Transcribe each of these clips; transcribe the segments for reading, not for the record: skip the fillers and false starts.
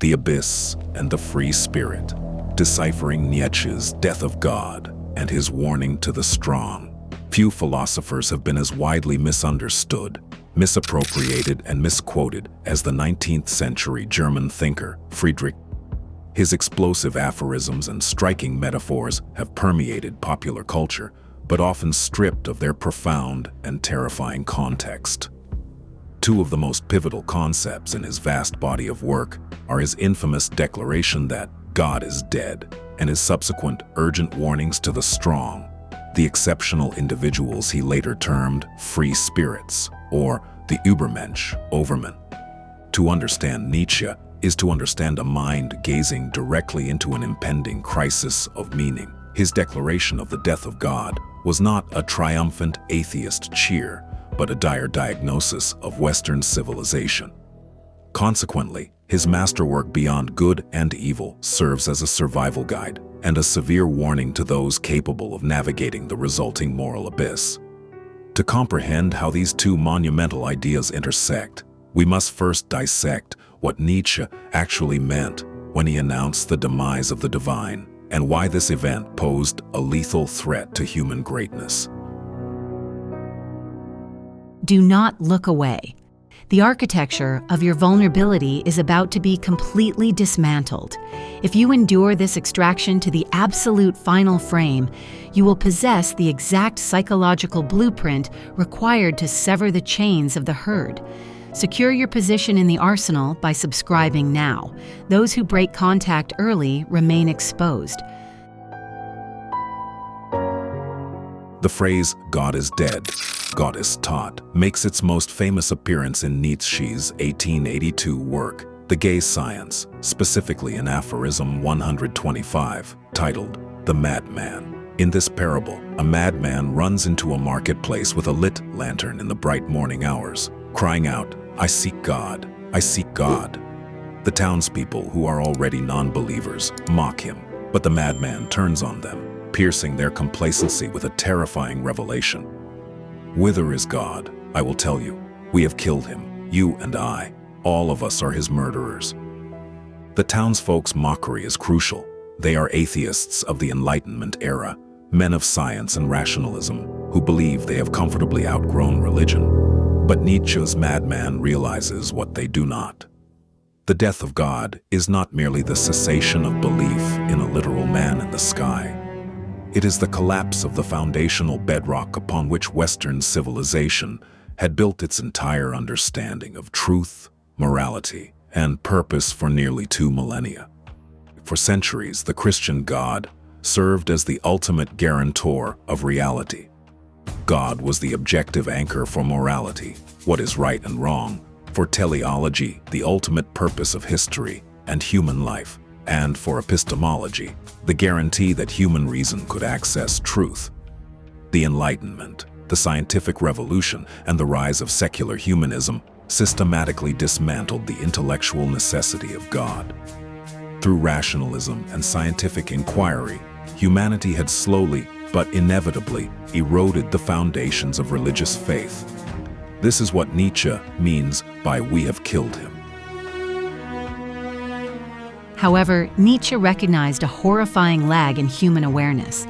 The Abyss and the Free Spirit, deciphering Nietzsche's Death of God and his warning to the strong. Few philosophers have been as widely misunderstood, misappropriated, and misquoted as the 19th century German thinker Friedrich. His explosive aphorisms and striking metaphors have permeated popular culture, but often stripped of their profound and terrifying context. Two of the most pivotal concepts in his vast body of work are his infamous declaration that God is dead and his subsequent urgent warnings to the strong, the exceptional individuals he later termed free spirits, or the Übermensch, Overman. To understand Nietzsche is to understand a mind gazing directly into an impending crisis of meaning. His declaration of the death of God was not a triumphant atheist cheer, but a dire diagnosis of Western civilization. Consequently, his masterwork Beyond Good and Evil serves as a survival guide and a severe warning to those capable of navigating the resulting moral abyss. To comprehend how these two monumental ideas intersect, we must first dissect what Nietzsche actually meant when he announced the demise of the divine, and why this event posed a lethal threat to human greatness. Do not look away. The architecture of your vulnerability is about to be completely dismantled. If you endure this extraction to the absolute final frame, you will possess the exact psychological blueprint required to sever the chains of the herd. Secure your position in the arsenal by subscribing now. Those who break contact early remain exposed. The phrase, "God is dead, God is taught," makes its most famous appearance in Nietzsche's 1882 work, The Gay Science, specifically in Aphorism 125, titled The Madman. In this parable, a madman runs into a marketplace with a lit lantern in the bright morning hours, crying out, "I seek God, I seek God." The townspeople, who are already non-believers, mock him, but the madman turns on them, piercing their complacency with a terrifying revelation. "Whither is God? I will tell you. We have killed him, you and I. All of us are his murderers." The townsfolk's mockery is crucial. They are atheists of the Enlightenment era, men of science and rationalism, who believe they have comfortably outgrown religion. But Nietzsche's madman realizes what they do not. The death of God is not merely the cessation of belief in a literal man in the sky. It is the collapse of the foundational bedrock upon which Western civilization had built its entire understanding of truth, morality, and purpose for nearly 2 millennia. For centuries, the Christian God served as the ultimate guarantor of reality. God was the objective anchor for morality, what is right and wrong, for teleology, the ultimate purpose of history and human life, and for epistemology, the guarantee that human reason could access truth. The Enlightenment, the scientific revolution, and the rise of secular humanism systematically dismantled the intellectual necessity of God. Through rationalism and scientific inquiry, humanity had slowly but inevitably eroded the foundations of religious faith. This is what Nietzsche means by "we have killed him." However, Nietzsche recognized a horrifying lag in human awareness.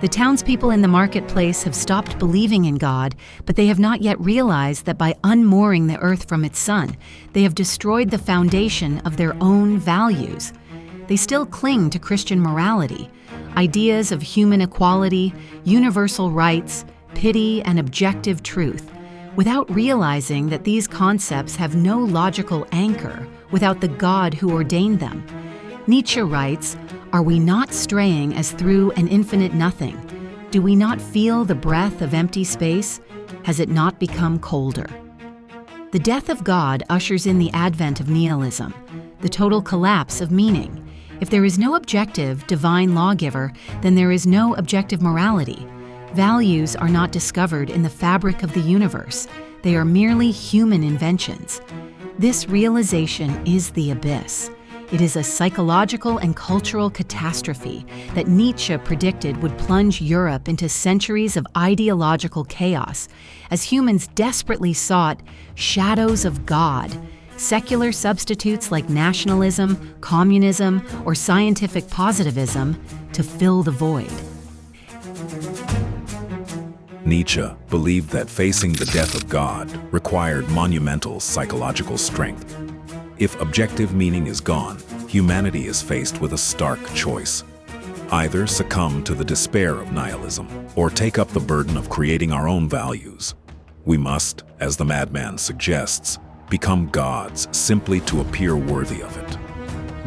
The townspeople in the marketplace have stopped believing in God, but they have not yet realized that by unmooring the earth from its sun, they have destroyed the foundation of their own values. They still cling to Christian morality, ideas of human equality, universal rights, pity, and objective truth, without realizing that these concepts have no logical anchor without the God who ordained them. Nietzsche writes, "Are we not straying as through an infinite nothing? Do we not feel the breath of empty space? Has it not become colder?" The death of God ushers in the advent of nihilism, the total collapse of meaning. If there is no objective, divine lawgiver, then there is no objective morality. Values are not discovered in the fabric of the universe. They are merely human inventions. This realization is the abyss. It is a psychological and cultural catastrophe that Nietzsche predicted would plunge Europe into centuries of ideological chaos as humans desperately sought shadows of God, secular substitutes like nationalism, communism, or scientific positivism to fill the void. Nietzsche believed that facing the death of God required monumental psychological strength. If objective meaning is gone, humanity is faced with a stark choice. Either succumb to the despair of nihilism, or take up the burden of creating our own values. We must, as the Madman suggests, become gods simply to appear worthy of it.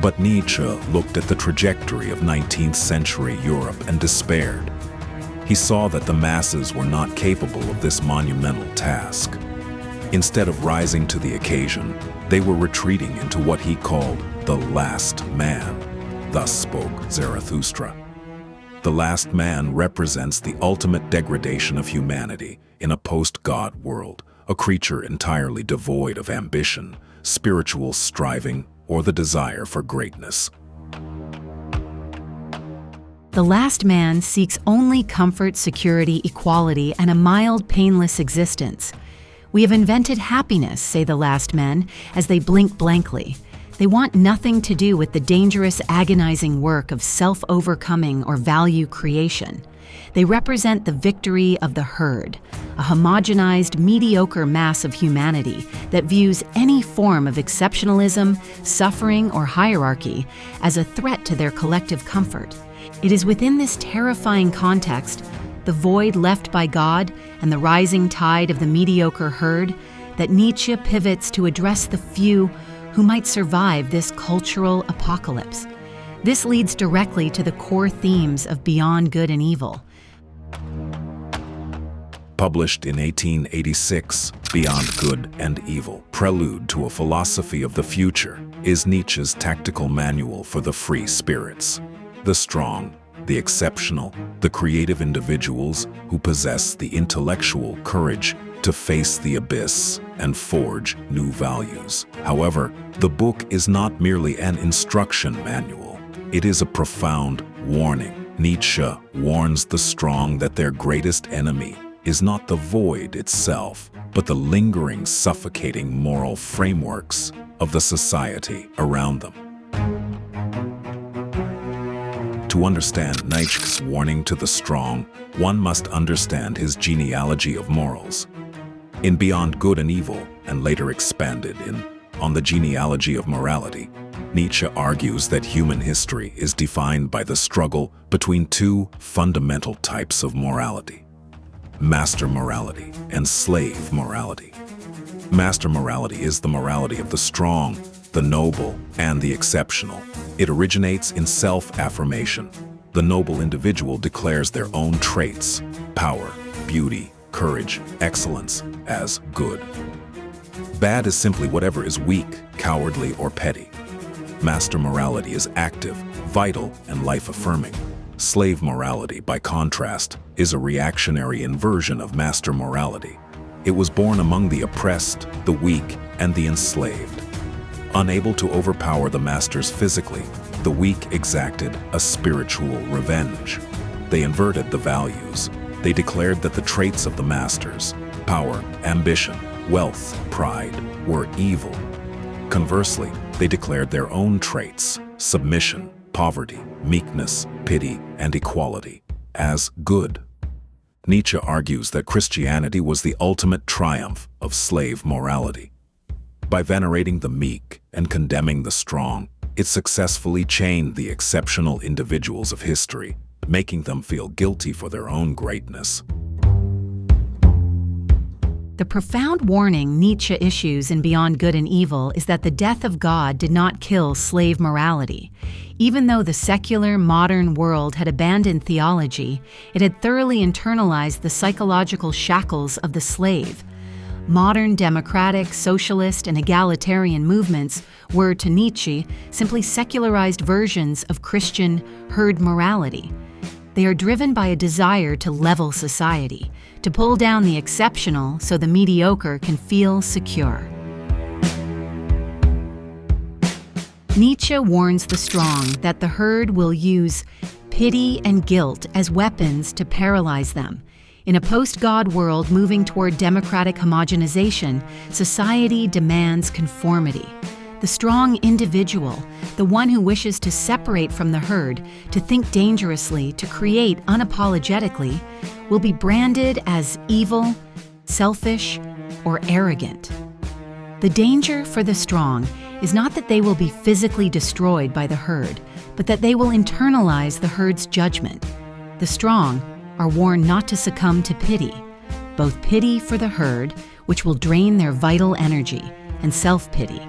But Nietzsche looked at the trajectory of 19th century Europe and despaired. He saw that the masses were not capable of this monumental task. Instead of rising to the occasion, they were retreating into what he called the last man. Thus spoke Zarathustra. The last man represents the ultimate degradation of humanity in a post-God world, a creature entirely devoid of ambition, spiritual striving, or the desire for greatness. The last man seeks only comfort, security, equality, and a mild, painless existence. We have invented happiness, say the last men, as they blink blankly. They want nothing to do with the dangerous, agonizing work of self-overcoming or value creation. They represent the victory of the herd, a homogenized, mediocre mass of humanity that views any form of exceptionalism, suffering, or hierarchy as a threat to their collective comfort. It is within this terrifying context, the void left by God and the rising tide of the mediocre herd, that Nietzsche pivots to address the few who might survive this cultural apocalypse. This leads directly to the core themes of Beyond Good and Evil. Published in 1886, Beyond Good and Evil, Prelude to a Philosophy of the Future, is Nietzsche's tactical manual for the free spirits. The strong, the exceptional, the creative individuals who possess the intellectual courage to face the abyss and forge new values. However, the book is not merely an instruction manual. It is a profound warning. Nietzsche warns the strong that their greatest enemy is not the void itself, but the lingering, suffocating moral frameworks of the society around them. To understand Nietzsche's warning to the strong, one must understand his genealogy of morals. In Beyond Good and Evil, and later expanded in On the Genealogy of Morality, Nietzsche argues that human history is defined by the struggle between two fundamental types of morality: master morality and slave morality. Master morality is the morality of the strong, the noble, and the exceptional. It originates in self-affirmation. The noble individual declares their own traits, power, beauty, courage, excellence, as good. Bad is simply whatever is weak, cowardly, or petty. Master morality is active, vital, and life-affirming. Slave morality, by contrast, is a reactionary inversion of master morality. It was born among the oppressed, the weak, and the enslaved. Unable to overpower the masters physically, the weak exacted a spiritual revenge. They inverted the values. They declared that the traits of the masters, power, ambition, wealth, pride, were evil. Conversely, they declared their own traits, submission, poverty, meekness, pity, and equality, as good. Nietzsche argues that Christianity was the ultimate triumph of slave morality. By venerating the meek and condemning the strong, it successfully chained the exceptional individuals of history, making them feel guilty for their own greatness. The profound warning Nietzsche issues in Beyond Good and Evil is that the death of God did not kill slave morality. Even though the secular, modern world had abandoned theology, it had thoroughly internalized the psychological shackles of the slave. Modern democratic, socialist, and egalitarian movements were, to Nietzsche, simply secularized versions of Christian herd morality. They are driven by a desire to level society, to pull down the exceptional so the mediocre can feel secure. Nietzsche warns the strong that the herd will use pity and guilt as weapons to paralyze them. In a post-God world moving toward democratic homogenization, society demands conformity. The strong individual, the one who wishes to separate from the herd, to think dangerously, to create unapologetically, will be branded as evil, selfish, or arrogant. The danger for the strong is not that they will be physically destroyed by the herd, but that they will internalize the herd's judgment. The strong are warned not to succumb to pity, both pity for the herd, which will drain their vital energy, and self-pity.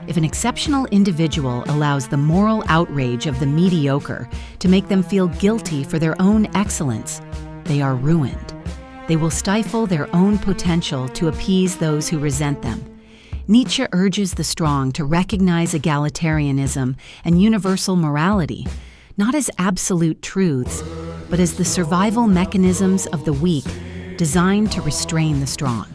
If an exceptional individual allows the moral outrage of the mediocre to make them feel guilty for their own excellence, they are ruined. They will stifle their own potential to appease those who resent them. Nietzsche urges the strong to recognize egalitarianism and universal morality, not as absolute truths, but as the survival mechanisms of the weak designed to restrain the strong.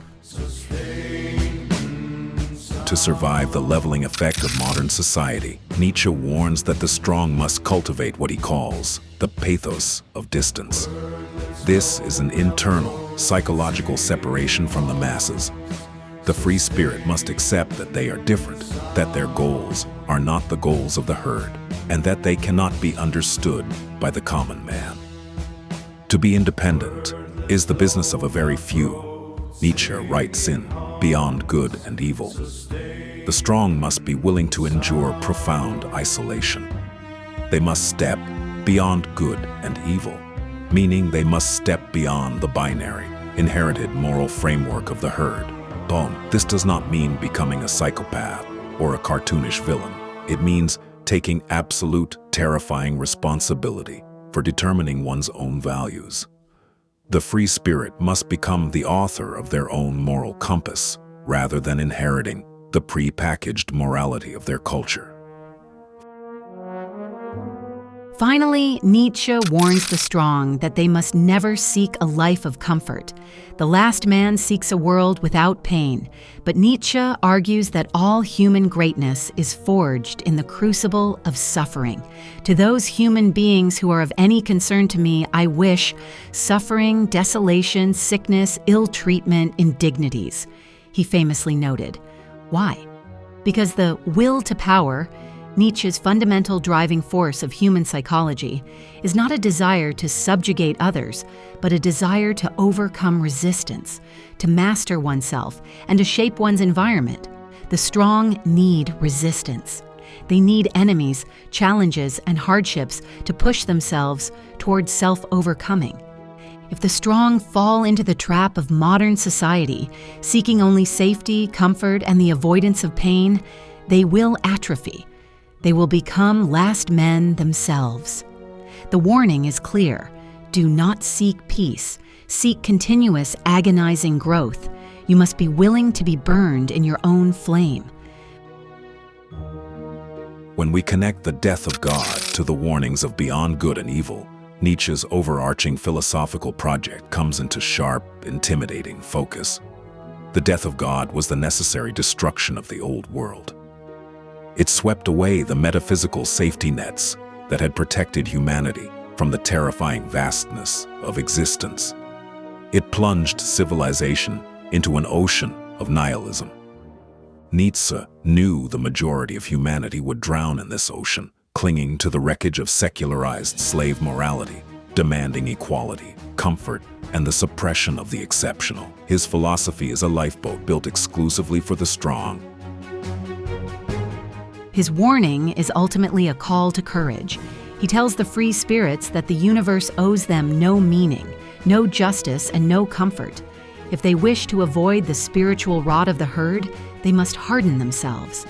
To survive the leveling effect of modern society, Nietzsche warns that the strong must cultivate what he calls the pathos of distance. This is an internal, psychological separation from the masses. The free spirit must accept that they are different, that their goals are not the goals of the herd, and that they cannot be understood by the common man. To be independent is the business of a very few. Nietzsche writes in Beyond Good and Evil. The strong must be willing to endure profound isolation. They must step beyond good and evil, meaning they must step beyond the binary, inherited moral framework of the herd. This does not mean becoming a psychopath or a cartoonish villain. It means taking absolute, terrifying responsibility for determining one's own values. The free spirit must become the author of their own moral compass, rather than inheriting the pre-packaged morality of their culture. Finally, Nietzsche warns the strong that they must never seek a life of comfort. The last man seeks a world without pain, but Nietzsche argues that all human greatness is forged in the crucible of suffering. To those human beings who are of any concern to me, I wish suffering, desolation, sickness, ill treatment, indignities, he famously noted. Why? Because the will to power, Nietzsche's fundamental driving force of human psychology, is not a desire to subjugate others, but a desire to overcome resistance, to master oneself, and to shape one's environment. The strong need resistance. They need enemies, challenges, and hardships to push themselves towards self-overcoming. If the strong fall into the trap of modern society, seeking only safety, comfort, and the avoidance of pain, they will atrophy. They will become last men themselves. The warning is clear. Do not seek peace. Seek continuous, agonizing growth. You must be willing to be burned in your own flame. When we connect the death of God to the warnings of Beyond Good and Evil, Nietzsche's overarching philosophical project comes into sharp, intimidating focus. The death of God was the necessary destruction of the old world. It swept away the metaphysical safety nets that had protected humanity from the terrifying vastness of existence. It plunged civilization into an ocean of nihilism. Nietzsche knew the majority of humanity would drown in this ocean, clinging to the wreckage of secularized slave morality, demanding equality, comfort, and the suppression of the exceptional. His philosophy is a lifeboat built exclusively for the strong. His warning is ultimately a call to courage. He tells the free spirits that the universe owes them no meaning, no justice, and no comfort. If they wish to avoid the spiritual rot of the herd, they must harden themselves.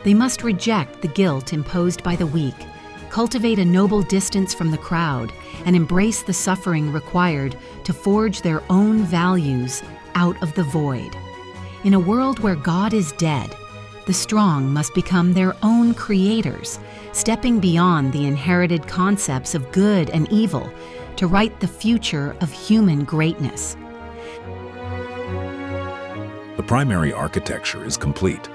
They must reject the guilt imposed by the weak, cultivate a noble distance from the crowd, and embrace the suffering required to forge their own values out of the void. In a world where God is dead, the strong must become their own creators, stepping beyond the inherited concepts of good and evil to write the future of human greatness. The primary architecture is complete.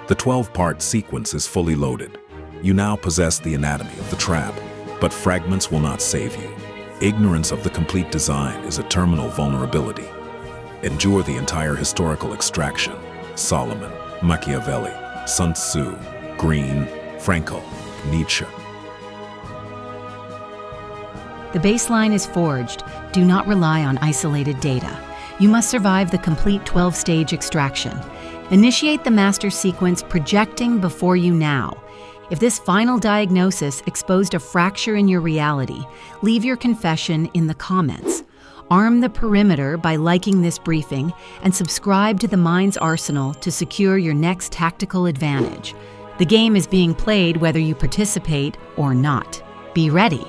The 12-part sequence is fully loaded. You now possess the anatomy of the trap, but fragments will not save you. Ignorance of the complete design is a terminal vulnerability. Endure the entire historical extraction. Solomon, Machiavelli, Sun Tzu, Green, Frankl, Nietzsche. The baseline is forged. Do not rely on isolated data. You must survive the complete 12-stage extraction. Initiate the master sequence projecting before you now. If this final diagnosis exposed a fracture in your reality, leave your confession in the comments. Arm the perimeter by liking this briefing and subscribe to the Mind's Arsenal to secure your next tactical advantage. The game is being played whether you participate or not. Be ready.